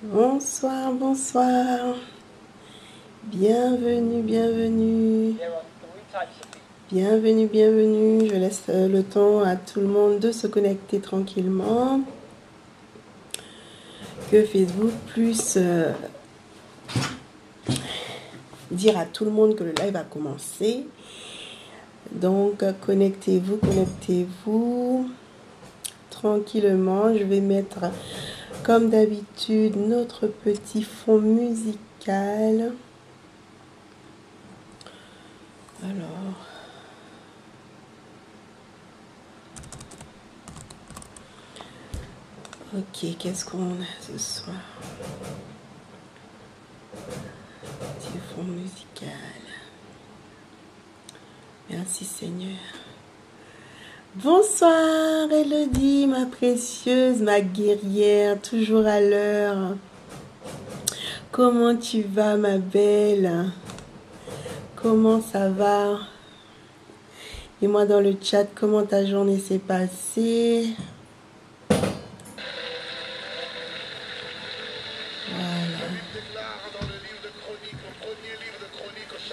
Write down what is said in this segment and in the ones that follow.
Bonsoir, bonsoir. Bienvenue, bienvenue. Bienvenue, bienvenue. Je laisse le temps à tout le monde de se connecter tranquillement. Que Facebook puisse dire à tout le monde que le live a commencé. Donc, connectez-vous, connectez-vous. Tranquillement, je vais mettre, comme d'habitude, notre petit fond musical. Alors, ok, qu'est-ce qu'on a ce soir? Petit fond musical. Merci Seigneur. Bonsoir Elodie, ma précieuse, ma guerrière, toujours à l'heure. Comment tu vas ma belle? Comment ça va? Et moi dans le chat, comment ta journée s'est passée? Voilà.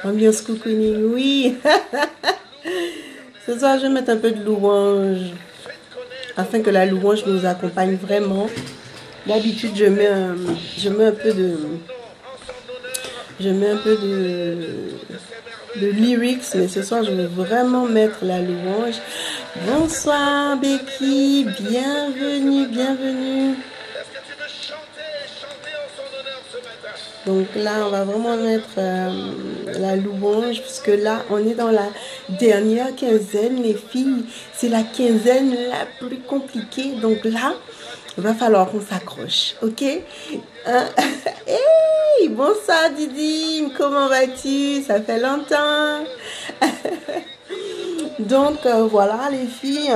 Ambiance cocooning, oui. Ce soir, je vais mettre un peu de louange afin que la louange nous accompagne vraiment. D'habitude, je mets un peu de lyrics, mais ce soir, je veux vraiment mettre la louange. Bonsoir Becky, bienvenue, bienvenue. Donc là, on va vraiment mettre la louange, puisque là, on est dans la dernière quinzaine, les filles. C'est la quinzaine la plus compliquée. Donc là, il va falloir qu'on s'accroche, ok? Hey, bonsoir Didi, comment vas-tu? Ça fait longtemps. Donc voilà les filles,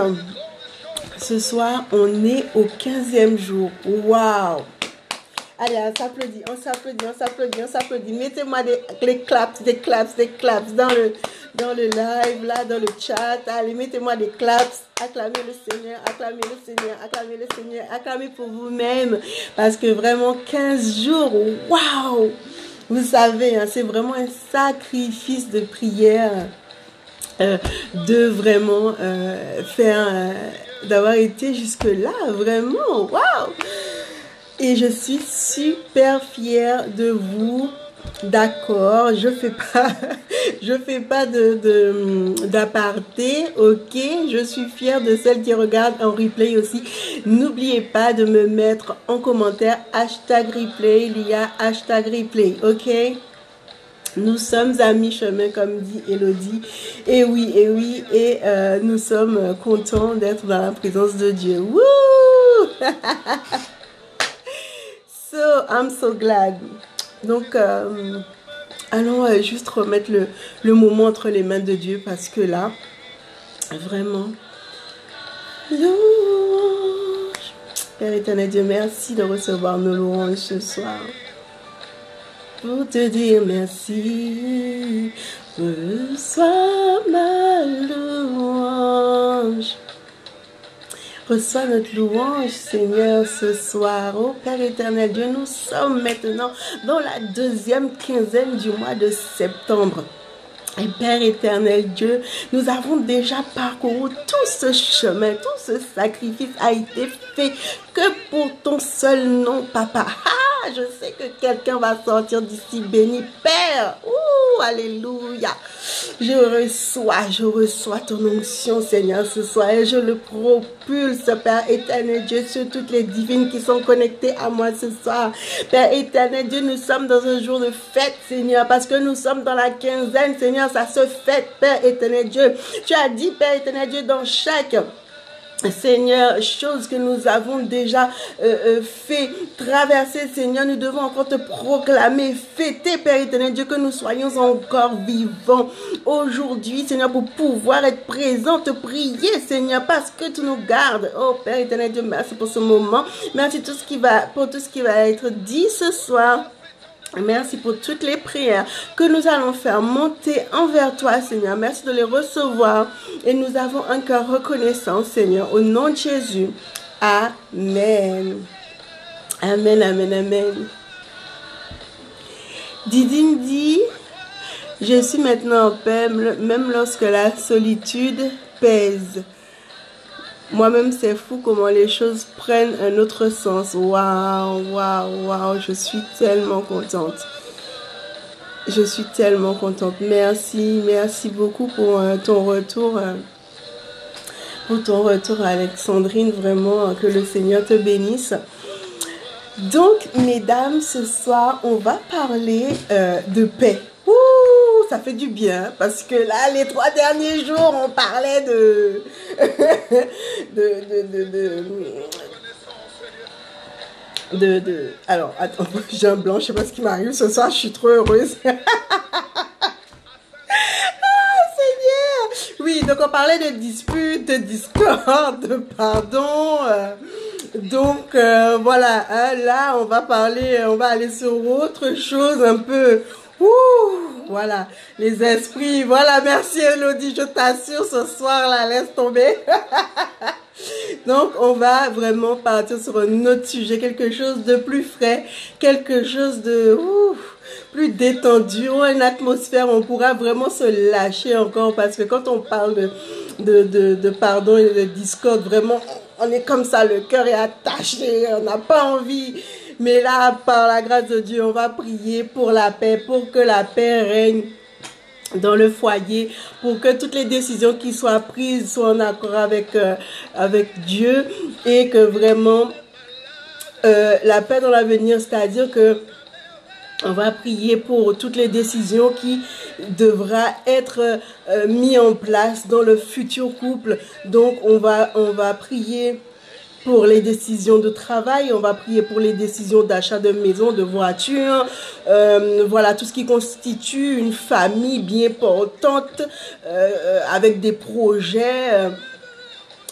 ce soir, on est au 15e jour. Waouh! Allez, on s'applaudit, on s'applaudit, on s'applaudit, on s'applaudit. Mettez-moi des claps dans le live, là, dans le chat. Allez, mettez-moi des claps. Acclamez le Seigneur, acclamez le Seigneur, acclamez le Seigneur, acclamez pour vous-même. Parce que vraiment, 15 jours, waouh! Vous savez, hein, c'est vraiment un sacrifice de prière de vraiment faire, d'avoir été jusque-là, vraiment, waouh! Et je suis super fière de vous. D'accord, je fais pas d'aparté, ok. Je suis fière de celles qui regardent en replay aussi. N'oubliez pas de me mettre en commentaire #replay. Il y a #replay, ok. Nous sommes à mi-chemin, comme dit Elodie. Et oui, et nous sommes contents d'être dans la présence de Dieu. Wouh! So, I'm so glad. Donc, allons juste remettre le moment entre les mains de Dieu, parce que là, vraiment, louange. Père éternel Dieu, merci de recevoir nos louanges ce soir. Pour te dire merci, reçois ma louange. Reçois notre louange, Seigneur, ce soir. Oh Père éternel Dieu, nous sommes maintenant dans la deuxième quinzaine du mois de septembre. Et Père éternel Dieu, nous avons déjà parcouru tout ce chemin, tout ce sacrifice a été fait que pour ton seul nom, Papa. Ah, je sais que quelqu'un va sortir d'ici béni, Père. Ouh, alléluia. Je reçois ton onction, Seigneur, ce soir, et je le propulse, Père éternel Dieu, sur toutes les divines qui sont connectées à moi ce soir. Père éternel Dieu, nous sommes dans un jour de fête, Seigneur, parce que nous sommes dans la quinzaine, Seigneur, ça se fête, Père éternel Dieu. Tu as dit, Père éternel Dieu, dans chaque Seigneur, chose que nous avons déjà fait traverser, Seigneur, nous devons encore te proclamer, fêter, Père éternel Dieu, que nous soyons encore vivants aujourd'hui, Seigneur, pour pouvoir être présents, te prier, Seigneur, parce que tu nous gardes. Oh Père éternel Dieu, merci pour ce moment, merci pour tout ce qui va être dit ce soir. Merci pour toutes les prières que nous allons faire monter envers toi, Seigneur. Merci de les recevoir. Et nous avons un cœur reconnaissant, Seigneur. Au nom de Jésus. Amen. Amen, amen, amen. Didine dit, je suis maintenant en paix, même lorsque la solitude pèse. Moi-même, c'est fou comment les choses prennent un autre sens. Waouh, waouh, waouh, je suis tellement contente. Je suis tellement contente. Merci, merci beaucoup pour ton retour. Pour ton retour, Alexandrine. Vraiment, que le Seigneur te bénisse. Donc, mesdames, ce soir, on va parler de paix. Ouh, ça fait du bien parce que là, les 3 derniers jours, on parlait alors, attends, j'ai un blanc, je sais pas ce qui m'arrive ce soir, je suis trop heureuse. Oui, donc on parlait de disputes, de discorde, de pardon. Donc voilà, hein, là on va parler, on va aller sur autre chose un peu. Voilà, les esprits. Voilà, merci Elodie, je t'assure ce soir là, laisse tomber. Donc on va vraiment partir sur un autre sujet, quelque chose de plus frais, quelque chose de plus détendu, une atmosphère, on pourra vraiment se lâcher encore parce que quand on parle de pardon et de discorde, vraiment, on est comme ça, le cœur est attaché, on n'a pas envie. Mais là, par la grâce de Dieu, on va prier pour la paix, pour que la paix règne dans le foyer, pour que toutes les décisions qui soient prises soient en accord avec Dieu et que vraiment la paix dans l'avenir, c'est-à-dire que on va prier pour toutes les décisions qui devra être mises en place dans le futur couple. Donc, on va prier pour les décisions de travail, on va prier pour les décisions d'achat de maison, de voiture, voilà, tout ce qui constitue une famille bien portante, avec des projets.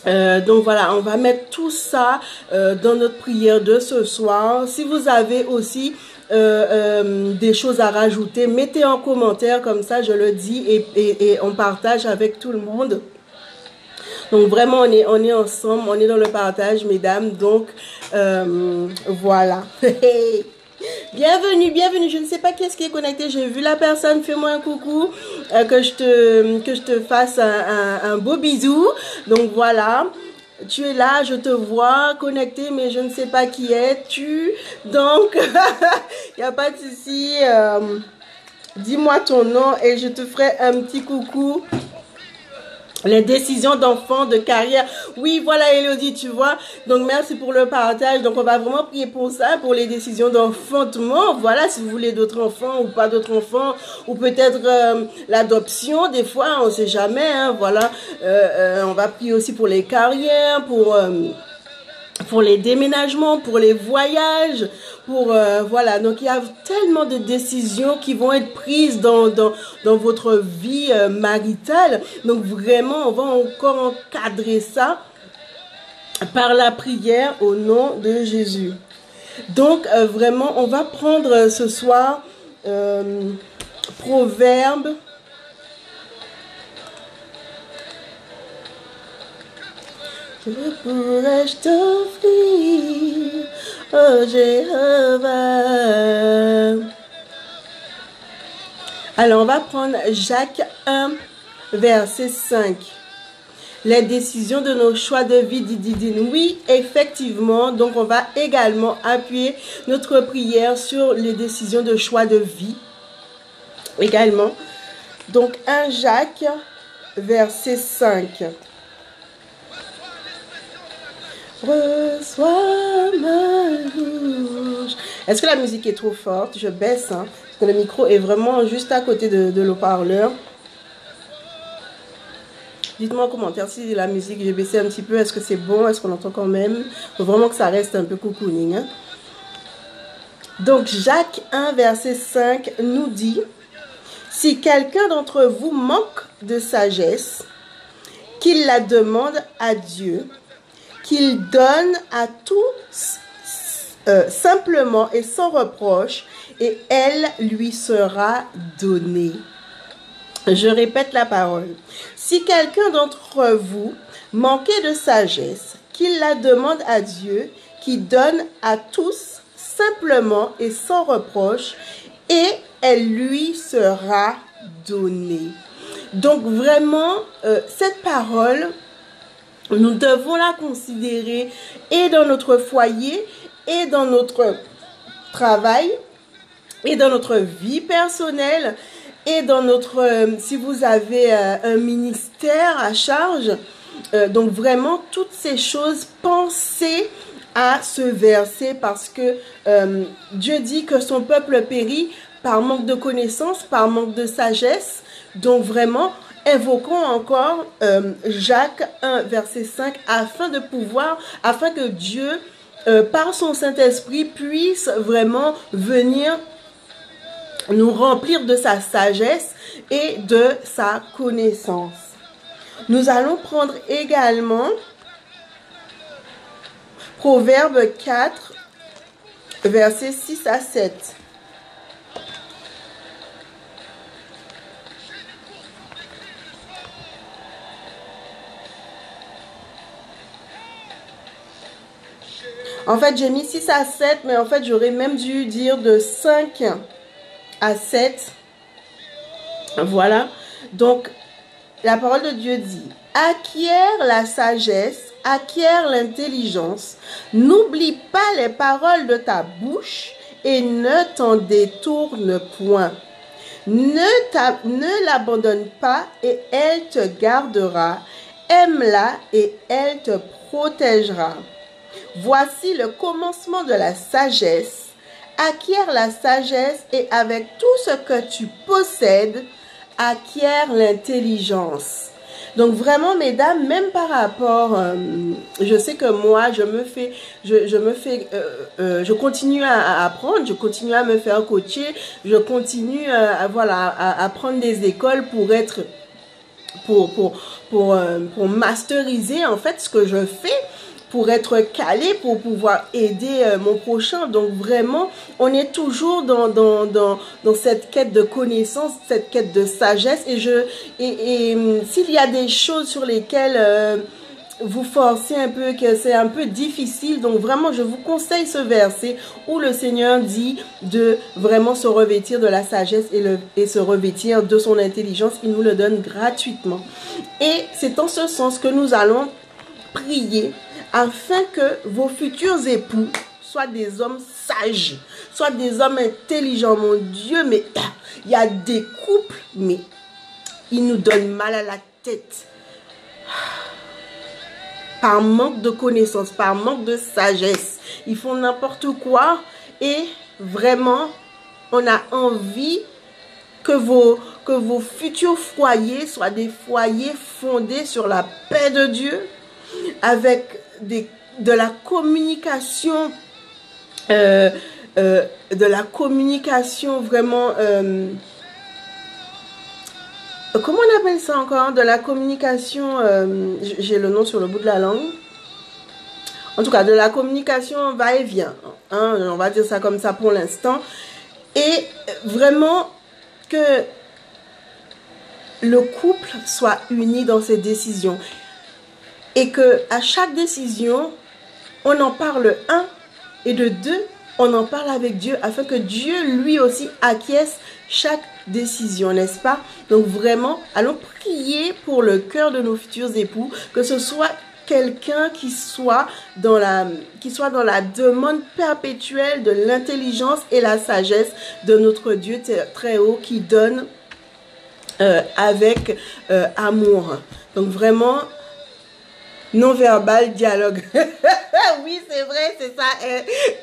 Donc voilà, on va mettre tout ça dans notre prière de ce soir. Si vous avez aussi des choses à rajouter, mettez en commentaire, comme ça je le dis et on partage avec tout le monde. Donc vraiment on est ensemble, on est dans le partage, mesdames. Donc voilà. Bienvenue, bienvenue. Je ne sais pas qui est-ce qui est connecté. J'ai vu la personne. Fais-moi un coucou, que je te fasse un beau bisou. Donc voilà. Tu es là, je te vois connecté, mais je ne sais pas qui es-tu. Donc, il n'y a pas de souci. Dis-moi ton nom et je te ferai un petit coucou. Les décisions d'enfants, de carrière. Oui, voilà, Elodie, tu vois. Donc, merci pour le partage. Donc, on va vraiment prier pour ça, pour les décisions d'enfantement. Voilà, si vous voulez d'autres enfants ou pas d'autres enfants, ou peut-être l'adoption, des fois, on ne sait jamais. Hein, voilà, on va prier aussi pour les carrières, pour les déménagements, pour les voyages, voilà. Donc il y a tellement de décisions qui vont être prises dans votre vie maritale. Donc vraiment, on va encore encadrer ça par la prière au nom de Jésus. Donc vraiment, on va prendre ce soir Proverbe. Que pourrais-je t'offrir, oh Jéhovah? Alors, on va prendre Jacques 1, verset 5. Les décisions de nos choix de vie, Didine. Oui, effectivement. Donc, on va également appuyer notre prière sur les décisions de choix de vie. Également. Donc, 1 Jacques, verset 5. Reçois ma louange. Est-ce que la musique est trop forte? Je baisse, hein, parce que le micro est vraiment juste à côté de l'haut-parleur. Dites-moi en commentaire si la musique, j'ai baissé un petit peu. Est-ce que c'est bon? Est-ce qu'on entend quand même? Il faut vraiment que ça reste un peu cocooning. Hein? Donc, Jacques 1, verset 5 nous dit: si quelqu'un d'entre vous manque de sagesse, qu'il la demande à Dieu, qu'il donne à tous simplement et sans reproche, et elle lui sera donnée. Je répète la parole. Si quelqu'un d'entre vous manquait de sagesse, qu'il la demande à Dieu, qui donne à tous simplement et sans reproche, et elle lui sera donnée. Donc vraiment, cette parole, nous devons la considérer et dans notre foyer, et dans notre travail, et dans notre vie personnelle, et dans notre, si vous avez un ministère à charge, donc vraiment toutes ces choses, pensez à ce verset parce que Dieu dit que son peuple périt par manque de connaissance, par manque de sagesse. Donc vraiment, invoquons encore Jacques 1, verset 5, afin que Dieu, par son Saint-Esprit, puisse vraiment venir nous remplir de sa sagesse et de sa connaissance. Nous allons prendre également Proverbe 4, versets 6 à 7. En fait, j'ai mis 6 à 7, mais en fait, j'aurais même dû dire de 5 à 7. Voilà. Donc, la parole de Dieu dit, acquiert la sagesse, acquiert l'intelligence, n'oublie pas les paroles de ta bouche et ne t'en détourne point. Ne l'abandonne pas et elle te gardera. Aime-la et elle te protégera. Voici le commencement de la sagesse. Acquiert la sagesse et avec tout ce que tu possèdes, acquiert l'intelligence. Donc vraiment, mesdames, même par rapport, je sais que moi, je continue à apprendre, je continue à me faire coacher, je continue à prendre des écoles pour masteriser en fait ce que je fais, pour être calé, pour pouvoir aider mon prochain. Donc vraiment, on est toujours dans cette quête de connaissance, cette quête de sagesse. Et s'il y a des choses sur lesquelles vous forcez un peu, que c'est un peu difficile, donc vraiment, je vous conseille ce verset où le Seigneur dit de vraiment se revêtir de la sagesse et se revêtir de son intelligence. Il nous le donne gratuitement. Et c'est en ce sens que nous allons prier afin que vos futurs époux soient des hommes sages, soient des hommes intelligents. Mon Dieu, mais il y a des couples, mais ils nous donnent mal à la tête. Par manque de connaissances, par manque de sagesse. Ils font n'importe quoi et vraiment, on a envie que vos futurs foyers soient des foyers fondés sur la paix de Dieu, avec de la communication, vraiment, comment on appelle ça encore? De la communication, j'ai le nom sur le bout de la langue. En tout cas, de la communication va-et-vient, hein, on va dire ça comme ça pour l'instant. Et vraiment que le couple soit uni dans ses décisions. Et que à chaque décision, on en parle et de deux, on en parle avec Dieu afin que Dieu lui aussi acquiesce chaque décision, n'est-ce pas? Donc vraiment, allons prier pour le cœur de nos futurs époux, que ce soit quelqu'un qui soit dans la demande perpétuelle de l'intelligence et la sagesse de notre Dieu très haut qui donne avec amour. Donc vraiment, non-verbal, dialogue. Oui, c'est vrai, c'est ça.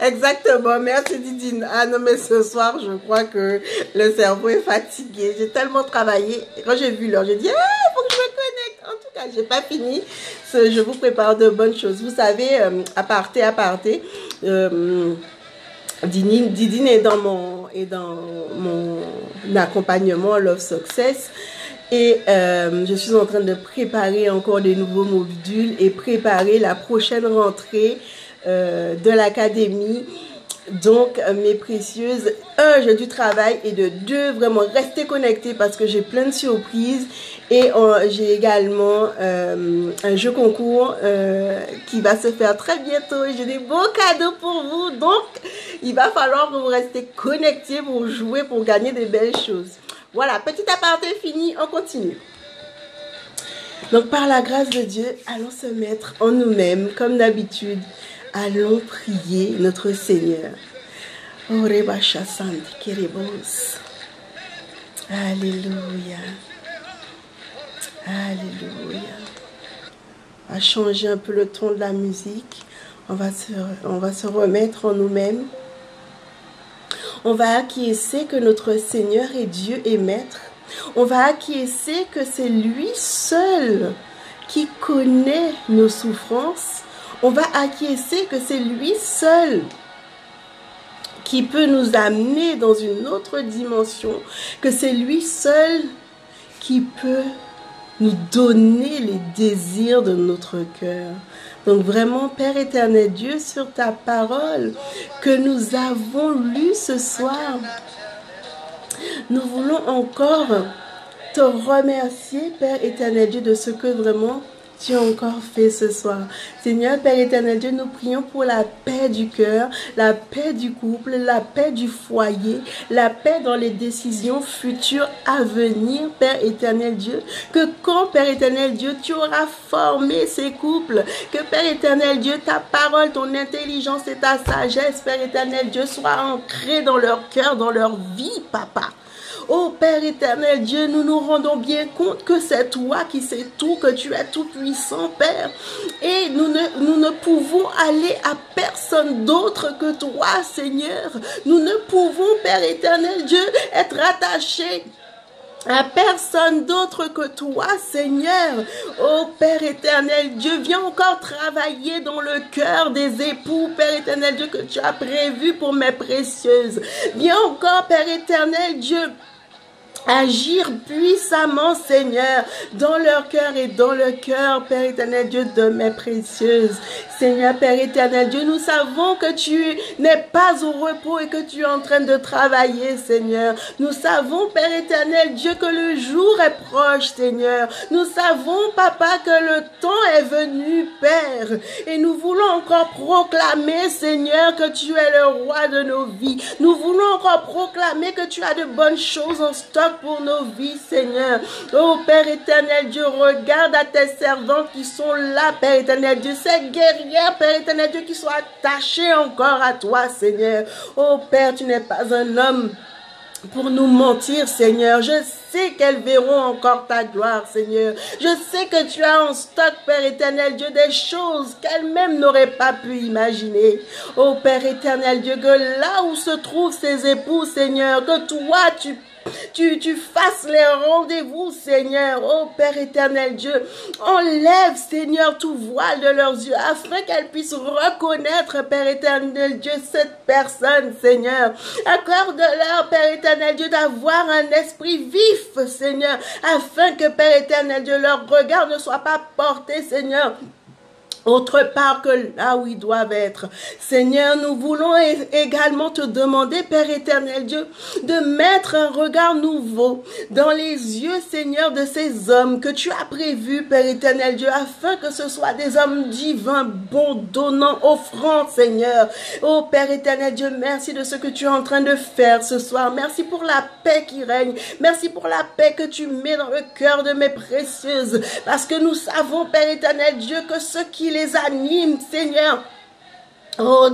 Exactement. Merci Didine. Ah non, mais ce soir, je crois que le cerveau est fatigué. J'ai tellement travaillé. Quand j'ai vu l'heure, j'ai dit, faut que je me connecte. En tout cas, j'ai pas fini. Je vous prépare de bonnes choses. Vous savez, aparté. Didine est dans mon accompagnement Love Success. Et je suis en train de préparer encore des nouveaux modules et préparer la prochaine rentrée de l'académie. Donc, mes précieuses, j'ai du travail et de deux, vraiment, restez connectés parce que j'ai plein de surprises. Et j'ai également un jeu concours qui va se faire très bientôt. Et j'ai des beaux cadeaux pour vous. Donc, Il va falloir que vous restez connectés pour jouer, pour gagner des belles choses. Voilà, petit aparté fini, on continue. Donc, par la grâce de Dieu, allons se mettre en nous-mêmes, comme d'habitude. Allons prier notre Seigneur. Alléluia. Alléluia. On va changer un peu le ton de la musique. On va se remettre en nous-mêmes. On va acquiescer que notre Seigneur est Dieu et Maître. On va acquiescer que c'est lui seul qui connaît nos souffrances. On va acquiescer que c'est lui seul qui peut nous amener dans une autre dimension, que c'est lui seul qui peut nous donner les désirs de notre cœur. Donc vraiment, Père éternel Dieu, sur ta parole que nous avons lue ce soir, nous voulons encore te remercier, Père éternel Dieu, de ce que vraiment tu as encore fait ce soir. Seigneur, Père éternel Dieu, nous prions pour la paix du cœur, la paix du couple, la paix du foyer, la paix dans les décisions futures à venir, Père éternel Dieu. Que quand, Père éternel Dieu, tu auras formé ces couples, que Père éternel Dieu, ta parole, ton intelligence et ta sagesse, Père éternel Dieu, soient ancrées dans leur cœur, dans leur vie, Papa. Oh Père éternel Dieu, nous nous rendons bien compte que c'est toi qui sais tout, que tu es tout puissant, Père. Et nous ne pouvons aller à personne d'autre que toi, Seigneur. Nous ne pouvons, Père éternel Dieu, être attachés à personne d'autre que toi, Seigneur. Oh Père éternel Dieu, viens encore travailler dans le cœur des époux, Père éternel Dieu, que tu as prévu pour mes précieuses. Viens encore, Père éternel Dieu, agir puissamment, Seigneur, dans leur cœur et dans le cœur, Père éternel Dieu, de mes précieuses. Seigneur, Père éternel Dieu, nous savons que tu n'es pas au repos et que tu es en train de travailler, Seigneur. Nous savons, Père éternel Dieu, que le jour est proche, Seigneur. Nous savons, Papa, que le temps est venu, Père. Et nous voulons encore proclamer, Seigneur, que tu es le roi de nos vies. Nous voulons encore proclamer que tu as de bonnes choses en stock pour nos vies, Seigneur. Oh Père éternel Dieu, regarde à tes servantes qui sont là, Père éternel Dieu, ces guerrières, Père éternel Dieu, qui sont attachées encore à toi, Seigneur. Oh Père, tu n'es pas un homme pour nous mentir, Seigneur. Je sais qu'elles verront encore ta gloire, Seigneur. Je sais que tu as en stock, Père éternel Dieu, des choses qu'elles-mêmes n'auraient pas pu imaginer. Oh Père éternel Dieu, que là où se trouvent ces époux, Seigneur, que toi, tu fasses les rendez-vous, Seigneur. Oh Père éternel Dieu, enlève, Seigneur, tout voile de leurs yeux afin qu'elles puissent reconnaître, Père éternel Dieu, cette personne, Seigneur. Accorde-leur, Père éternel Dieu, d'avoir un esprit vif, Seigneur, afin que, Père éternel Dieu, leur regard ne soit pas porté, Seigneur, autre part que là où ils doivent être. Seigneur, nous voulons également te demander, Père éternel Dieu, de mettre un regard nouveau dans les yeux, Seigneur, de ces hommes que tu as prévus, Père éternel Dieu, afin que ce soit des hommes divins, bons, donnants, offrants, Seigneur. Oh Père éternel Dieu, merci de ce que tu es en train de faire ce soir. Merci pour la paix qui règne. Merci pour la paix que tu mets dans le cœur de mes précieuses. Parce que nous savons, Père éternel Dieu, que ce qui les anime, Seigneur, oh,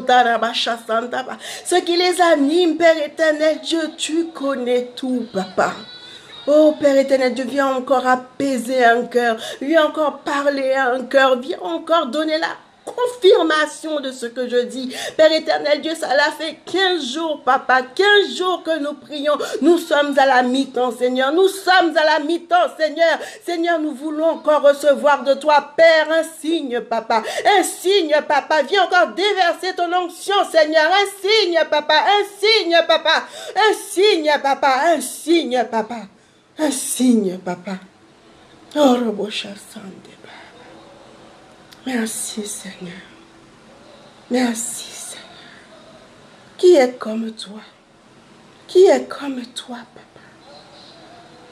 ce qui les anime, Père éternel Dieu, tu connais tout, Papa. Oh, Père éternel Dieu, viens encore apaiser un cœur, viens encore parler à un cœur, viens encore donner la confirmation de ce que je dis. Père éternel Dieu, ça l'a fait 15 jours, Papa, 15 jours que nous prions. Nous sommes à la mi-temps, Seigneur. Nous sommes à la mi-temps, Seigneur. Seigneur, nous voulons encore recevoir de toi, Père, un signe, Papa. Un signe, Papa. Viens encore déverser ton onction, Seigneur. Un signe, Papa. Un signe, Papa. Un signe, Papa. Un signe, Papa. Un signe, Papa. Oh, Robocha Sande. Merci, Seigneur. Merci, Seigneur. Qui est comme toi? Qui est comme toi, Papa?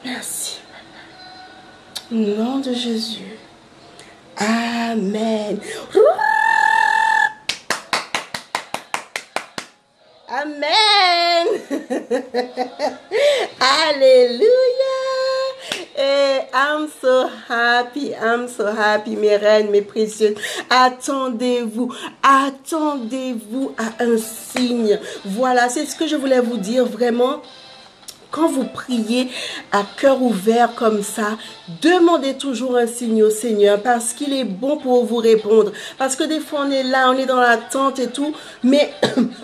Merci, Papa. Au nom de Jésus. Amen. Alléluia. Et I'm so happy, mes reines, mes précieuses. Attendez-vous à un signe. Voilà, c'est ce que je voulais vous dire vraiment. Quand vous priez à cœur ouvert comme ça, demandez toujours un signe au Seigneur parce qu'il est bon pour vous répondre. Parce que des fois, on est là, on est dans l'attente et tout, mais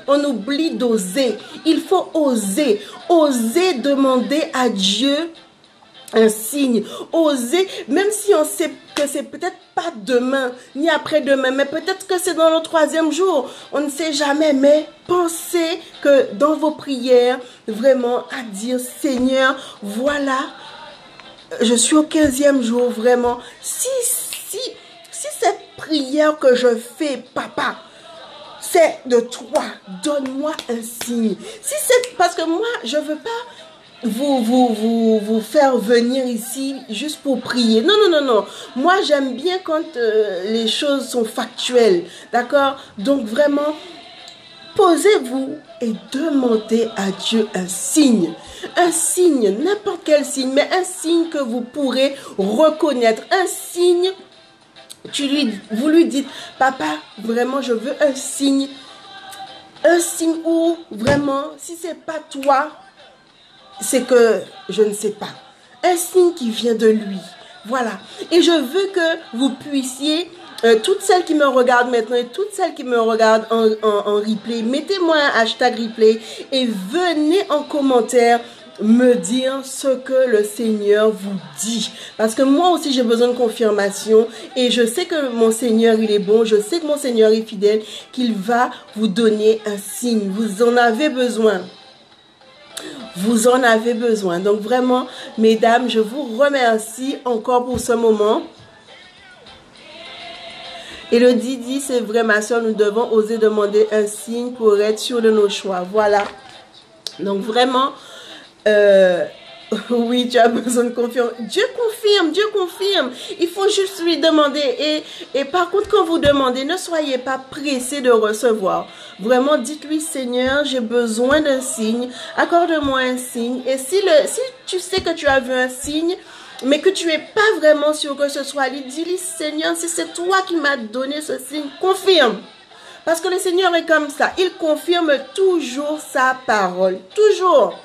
on oublie d'oser. Il faut oser demander à Dieu un signe, oser, même si on sait que c'est peut-être pas demain, ni après-demain, mais peut-être que c'est dans le 3e jour, on ne sait jamais, mais pensez que dans vos prières, vraiment à dire, Seigneur, voilà, je suis au 15e jour, vraiment, si cette prière que je fais, papa, c'est de toi, donne-moi un signe. Si c'est, parce que moi, je veux pas vous faire venir ici juste pour prier. Non, non, non, non. Moi, j'aime bien quand les choses sont factuelles. D'accord? Donc, vraiment, posez-vous et demandez à Dieu un signe. Un signe, n'importe quel signe, mais un signe que vous pourrez reconnaître. Un signe, vous lui dites, papa, vraiment, je veux un signe. Un signe où, vraiment, si c'est pas toi, c'est que je ne sais pas. Un signe qui vient de lui. Voilà. Et je veux que vous puissiez, toutes celles qui me regardent maintenant et toutes celles qui me regardent en replay, mettez-moi un hashtag replay et venez en commentaire me dire ce que le Seigneur vous dit. Parce que moi aussi, j'ai besoin de confirmation et je sais que mon Seigneur, il est bon. Je sais que mon Seigneur est fidèle, qu'il va vous donner un signe. Vous en avez besoin. Vous en avez besoin. Donc vraiment, mesdames, je vous remercie encore pour ce moment. Elodie dit, c'est vrai ma soeur, nous devons oser demander un signe pour être sûr de nos choix. Voilà. Donc vraiment, oui, tu as besoin de confirmer. Dieu confirme. Il faut juste lui demander. Et par contre, quand vous demandez, ne soyez pas pressés de recevoir. Vraiment, dites-lui, Seigneur, j'ai besoin d'un signe. Accorde-moi un signe. Et si tu sais que tu as vu un signe, mais que tu n'es pas vraiment sûr que ce soit lui, dis-lui, Seigneur, si c'est toi qui m'as donné ce signe, confirme. Parce que le Seigneur est comme ça. Il confirme toujours sa parole. Toujours.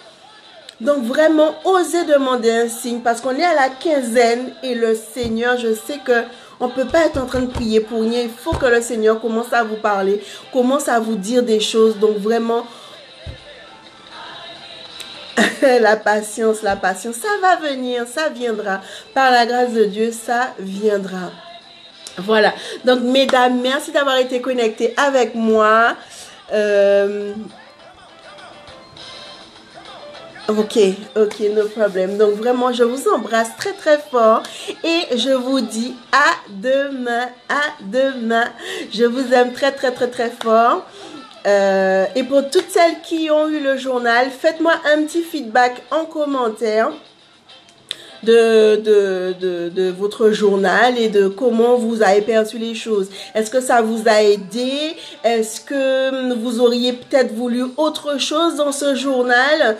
Donc vraiment, osez demander un signe parce qu'on est à la 15e et le Seigneur, je sais que on ne peut pas être en train de prier pour rien. Il faut que le Seigneur commence à vous parler, commence à vous dire des choses. Donc vraiment, la patience, ça va venir, ça viendra. Par la grâce de Dieu, ça viendra. Voilà. Donc mesdames, merci d'avoir été connectées avec moi. Ok, no problem. Donc vraiment, je vous embrasse très très fort et je vous dis à demain, Je vous aime très très très très fort. Et pour toutes celles qui ont eu le journal, faites-moi un petit feedback en commentaire de votre journal et de comment vous avez perçu les choses. Est-ce que ça vous a aidé? Est-ce que vous auriez peut-être voulu autre chose dans ce journal?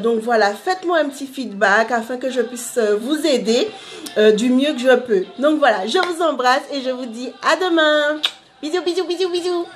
Donc voilà, faites-moi un petit feedback afin que je puisse vous aider du mieux que je peux. Donc voilà, je vous embrasse et je vous dis à demain. Bisous, bisous, bisous, bisous.